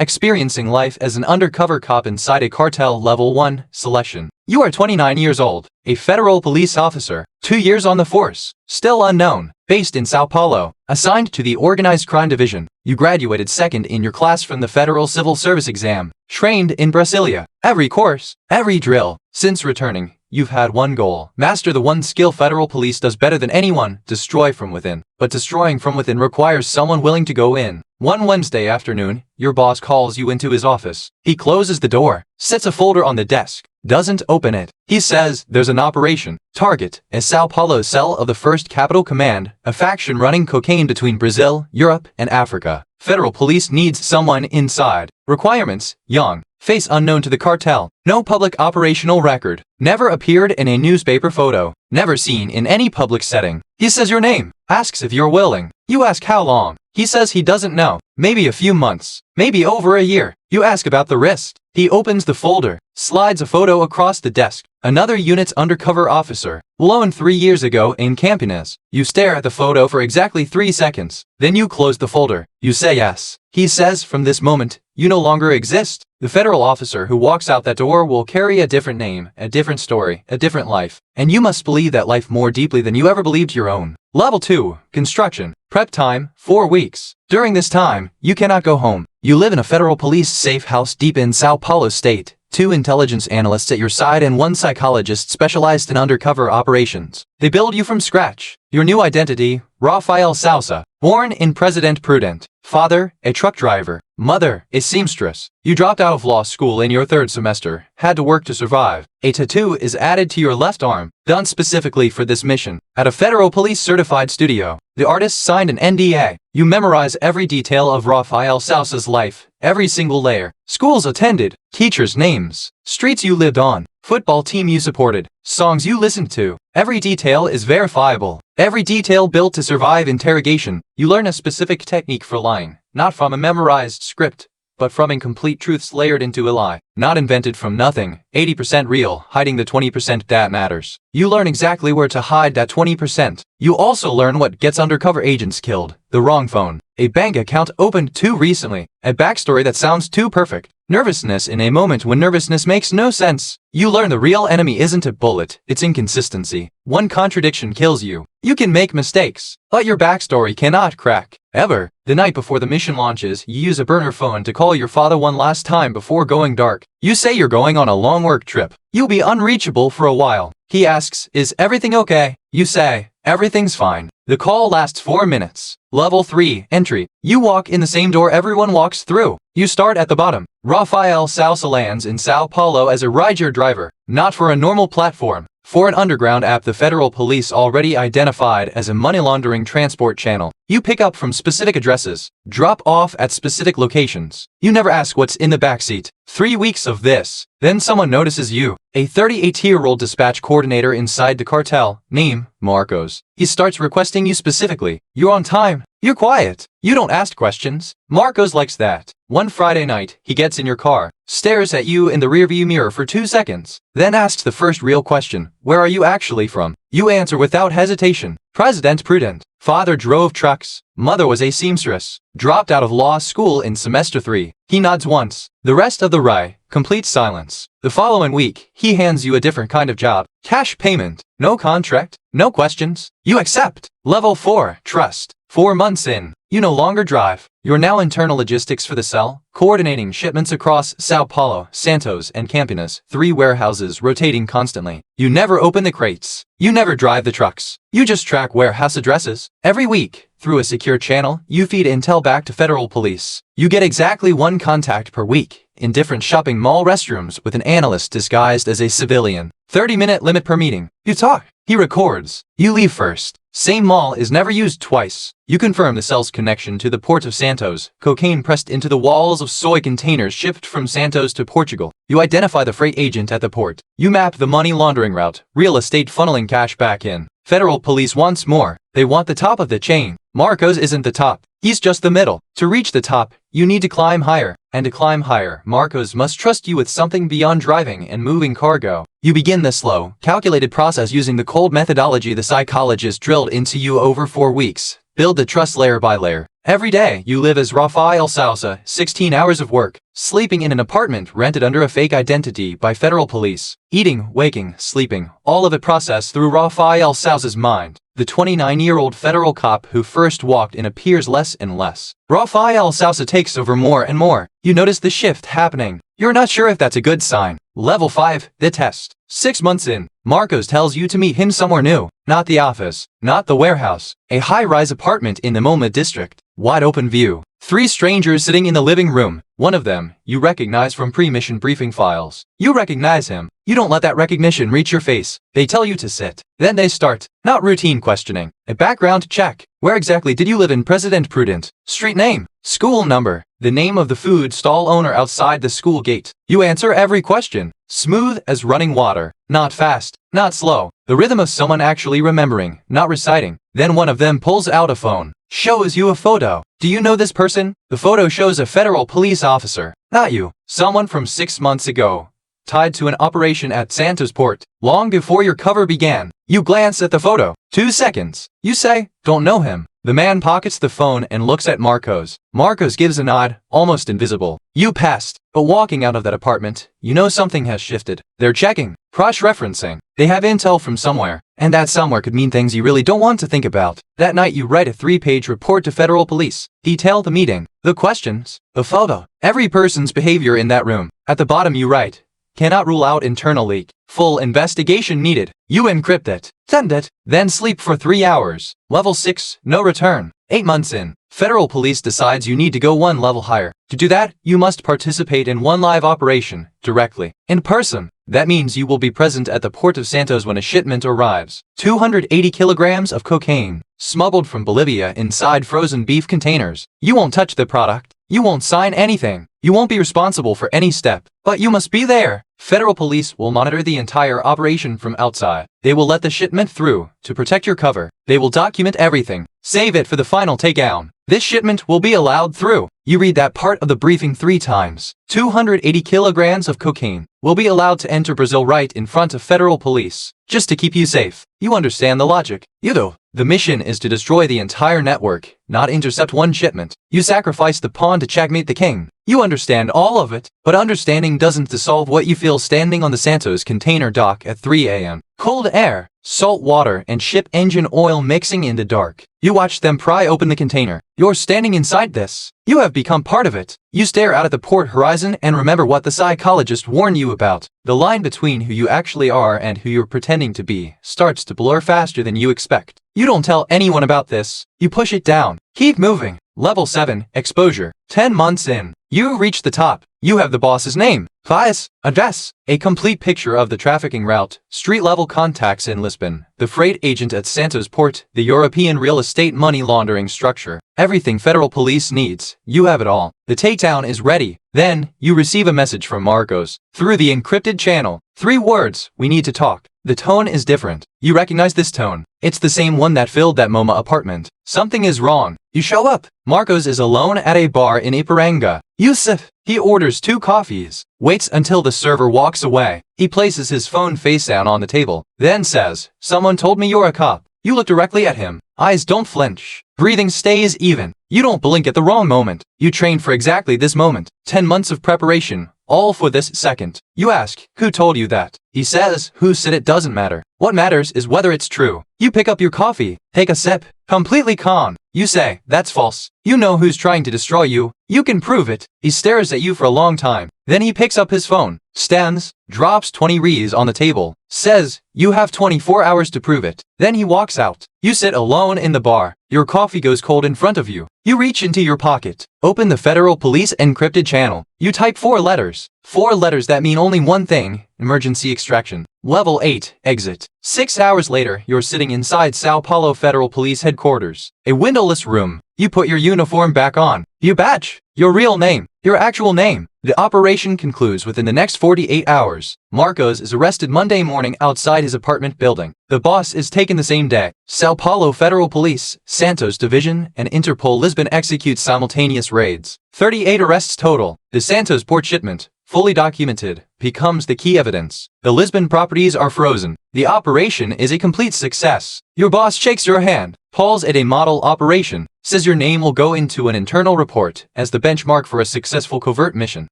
Experiencing life as an undercover cop inside a cartel level 1 selection. You are 29 years old, a federal police officer, 2 years on the force, still unknown, based in Sao Paulo, assigned to the Organized Crime Division. You graduated second in your class from the Federal Civil Service exam, trained in Brasilia. Every course, every drill. Since returning, you've had one goal. Master the one skill federal police does better than anyone, destroy from within. But destroying from within requires someone willing to go in. One Wednesday afternoon, your boss calls you into his office. He closes the door, sets a folder on the desk, doesn't open it. He says there's an operation. Target, a Sao Paulo cell of the 1st Capital Command, a faction running cocaine between Brazil, Europe, and Africa. Federal police needs someone inside. Requirements, young, face unknown to the cartel, no public operational record, never appeared in a newspaper photo, never seen in any public setting. He says your name, asks if you're willing. You ask how long. He says he doesn't know, maybe a few months, maybe over a year. You ask about the wrist. He opens the folder, slides a photo across the desk. Another unit's undercover officer, blown 3 years ago in Campinas. You stare at the photo for exactly 3 seconds. Then you close the folder. You say yes. He says from this moment, you no longer exist. The federal officer who walks out that door will carry a different name, a different story, a different life. And you must believe that life more deeply than you ever believed your own. Level 2, construction. Prep time, 4 weeks. During this time, you cannot go home. You live in a federal police safe house deep in Sao Paulo state. 2 intelligence analysts at your side and 1 psychologist specialized in undercover operations. They build you from scratch. Your new identity, Rafael Sousa. Born in President Prudent. Father, a truck driver. Mother, a seamstress. You dropped out of law school in your 3rd semester, had to work to survive. A tattoo is added to your left arm, done specifically for this mission, at a federal police certified studio. The artist signed an NDA. You memorize every detail of Rafael Sousa's life, every single layer. Schools attended, teachers' names, streets you lived on, football team you supported, songs you listened to. Every detail is verifiable. Every detail built to survive interrogation. You learn a specific technique for lying, not from a memorized script, but from incomplete truths layered into a lie. Not invented from nothing, 80% real, hiding the 20% that matters. You learn exactly where to hide that 20%. You also learn what gets undercover agents killed. The wrong phone. A bank account opened too recently. A backstory that sounds too perfect. Nervousness in a moment when nervousness makes no sense. You learn the real enemy isn't a bullet, it's inconsistency. One contradiction kills you. You can make mistakes, but your backstory cannot crack. Ever. The night before the mission launches, you use a burner phone to call your father one last time before going dark. You say you're going on a long work trip. You'll be unreachable for a while. He asks, is everything okay? You say, everything's fine. The call lasts 4 minutes. Level 3, entry. You walk in the same door everyone walks through. You start at the bottom. Rafael Sousa lands in Sao Paulo as a rideshare driver, not for a normal platform. For an underground app the federal police already identified as a money laundering transport channel. You pick up from specific addresses, drop off at specific locations. You never ask what's in the backseat. 3 weeks of this. Then someone notices you. A 38-year-old dispatch coordinator inside the cartel, name, Marcos. He starts requesting you specifically. You're on time. You're quiet. You don't ask questions. Marcos likes that. One Friday night, he gets in your car, stares at you in the rearview mirror for 2 seconds, then asks the first real question, where are you actually from? You answer without hesitation, President Prudent. Father drove trucks, mother was a seamstress, dropped out of law school in semester 3. He nods once, the rest of the ride, complete silence. The following week, he hands you a different kind of job, cash payment, no contract, no questions. You accept. Level 4, trust. 4 months in, you no longer drive. You're now internal logistics for the cell, coordinating shipments across Sao Paulo, Santos, and Campinas, 3 warehouses rotating constantly. You never open the crates. You never drive the trucks. You just track warehouse addresses. Every week, through a secure channel, you feed intel back to federal police. You get exactly 1 contact per week, in different shopping mall restrooms with an analyst disguised as a civilian. 30-minute limit per meeting. You talk. He records. You leave first. Same mall is never used twice. You confirm the cell's connection to the port of Santos, cocaine pressed into the walls of soy containers shipped from Santos to Portugal. You identify the freight agent at the port. You map the money laundering route, real estate funneling cash back in. Federal police wants more. They want the top of the chain. Marcos isn't the top. He's just the middle. To reach the top, you need to climb higher. And to climb higher, Marcos must trust you with something beyond driving and moving cargo. You begin the slow, calculated process using the cold methodology the psychologist drilled into you over 4 weeks. Build the trust layer by layer. Every day, you live as Rafael Sousa, 16 hours of work, sleeping in an apartment rented under a fake identity by federal police. Eating, waking, sleeping, all of it processed through Rafael Sousa's mind. The 29-year-old federal cop who first walked in appears less and less. Rafael Sousa takes over more and more. You notice the shift happening. You're not sure if that's a good sign. Level 5, the test. 6 months in, Marcos tells you to meet him somewhere new. Not the office, not the warehouse. A high-rise apartment in the MoMA district. Wide open view. 3 strangers sitting in the living room. One of them, you recognize from pre-mission briefing files. You recognize him. You don't let that recognition reach your face. They tell you to sit. Then they start. Not routine questioning. A background check. Where exactly did you live in President Prudent? Street name. School number. The name of the food stall owner outside the school gate. You answer every question. Smooth as running water. Not fast. Not slow. The rhythm of someone actually remembering, not reciting. Then one of them pulls out a phone. Shows you a photo. Do you know this person? The photo shows a federal police officer. Not you. Someone from 6 months ago. Tied to an operation at Santos Port. Long before your cover began. You glance at the photo. 2 seconds. You say, don't know him. The man pockets the phone and looks at Marcos. Marcos gives a nod, almost invisible. You passed. But walking out of that apartment, you know something has shifted. They're checking. Cross-referencing. They have intel from somewhere. And that somewhere could mean things you really don't want to think about. That night you write a 3-page report to federal police. Detail the meeting, the questions, the photo, every person's behavior in that room. At the bottom you write, cannot rule out internal leak. Full investigation needed. You encrypt it. Send it. Then sleep for 3 hours. Level 6, no return. 8 months in. Federal police decides you need to go 1 level higher. To do that, you must participate in 1 live operation, directly, in person. That means you will be present at the port of Santos when a shipment arrives. 280 kilograms of cocaine, smuggled from Bolivia inside frozen beef containers. You won't touch the product. You won't sign anything. You won't be responsible for any step. But you must be there. Federal police will monitor the entire operation from outside. They will let the shipment through to protect your cover. They will document everything. Save it for the final takedown. This shipment will be allowed through. You read that part of the briefing 3 times. 280 kilograms of cocaine will be allowed to enter Brazil right in front of federal police, just to keep you safe. You understand the logic. You do. The mission is to destroy the entire network, not intercept 1 shipment. You sacrifice the pawn to checkmate the king. You understand all of it, but understanding doesn't dissolve what you feel standing on the Santos container dock at 3 a.m. Cold air, salt water, and ship engine oil mixing in the dark. You watch them pry open the container. You're standing inside this. You have become part of it. You stare out at the port horizon and remember what the psychologist warned you about. The line between who you actually are and who you're pretending to be starts to blur faster than you expect. You don't tell anyone about this. You push it down. Keep moving. Level 7, exposure. 10 months in. You reach the top. You have the boss's name, files, address, a complete picture of the trafficking route, street-level contacts in Lisbon, the freight agent at Santos Port, the European real estate money laundering structure. Everything federal police needs. You have it all. The takedown is ready. Then, you receive a message from Marcos. Through the encrypted channel. 3 words, we need to talk. The tone is different. You recognize this tone. It's the same one that filled that MoMA apartment. Something is wrong. You show up. Marcos is alone at a bar in Iparanga. Yusuf. He orders 2 coffees. Waits until the server walks away. He places his phone face down on the table. Then says, someone told me you're a cop. You look directly at him. Eyes don't flinch. Breathing stays even. You don't blink at the wrong moment. You trained for exactly this moment. 10 months of preparation. All for this second. You ask, who told you that? He says, who said it doesn't matter. What matters is whether it's true. You pick up your coffee, take a sip, completely calm. You say, that's false. You know who's trying to destroy you. You can prove it. He stares at you for a long time. Then he picks up his phone, stands, drops 20 reais on the table, says, you have 24 hours to prove it. Then he walks out. You sit alone in the bar. Your coffee goes cold in front of you. You reach into your pocket, open the federal police encrypted channel. You type 4 letters. 4 letters that mean only one thing, emergency extraction. Level 8, exit. 6 hours later, you're sitting inside Sao Paulo Federal Police Headquarters. A windowless room. You put your uniform back on. You badge. Your real name. Your actual name. The operation concludes within the next 48 hours. Marcos is arrested Monday morning outside his apartment building. The boss is taken the same day. Sao Paulo Federal Police, Santos Division, and Interpol Lisbon execute simultaneous raids. 38 arrests total. The Santos port shipment, fully documented, becomes the key evidence. The Lisbon properties are frozen. The operation is a complete success. Your boss shakes your hand. calls it a model operation, says your name will go into an internal report as the benchmark for a successful covert mission.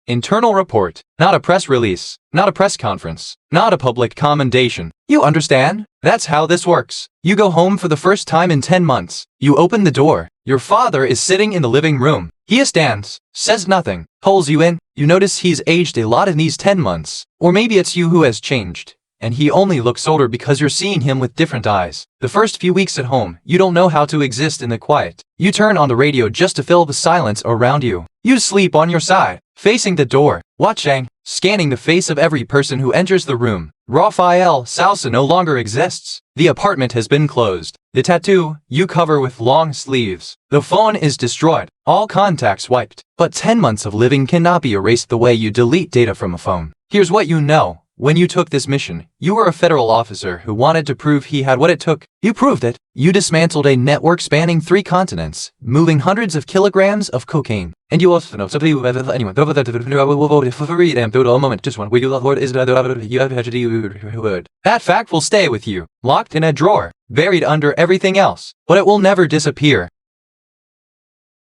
Internal report, not a press release, not a press conference, not a public commendation. You understand? That's how this works. You go home for the first time in 10 months. You open the door. Your father is sitting in the living room. He stands, says nothing, pulls you in. You notice he's aged a lot in these 10 months. Or maybe it's you who has changed, and he only looks older because you're seeing him with different eyes. The first few weeks at home, you don't know how to exist in the quiet. You turn on the radio just to fill the silence around you. You sleep on your side, facing the door, watching, scanning the face of every person who enters the room. Rafael Salsa no longer exists. The apartment has been closed. The tattoo you cover with long sleeves. The phone is destroyed. All contacts wiped. But 10 months of living cannot be erased the way you delete data from a phone. Here's what you know. When you took this mission, you were a federal officer who wanted to prove he had what it took. You proved it. You dismantled a network spanning 3 continents, moving hundreds of kilograms of cocaine. And you also know somebody who anyone moment just one where you love Lord is that fact will stay with you, locked in a drawer, buried under everything else, but it will never disappear.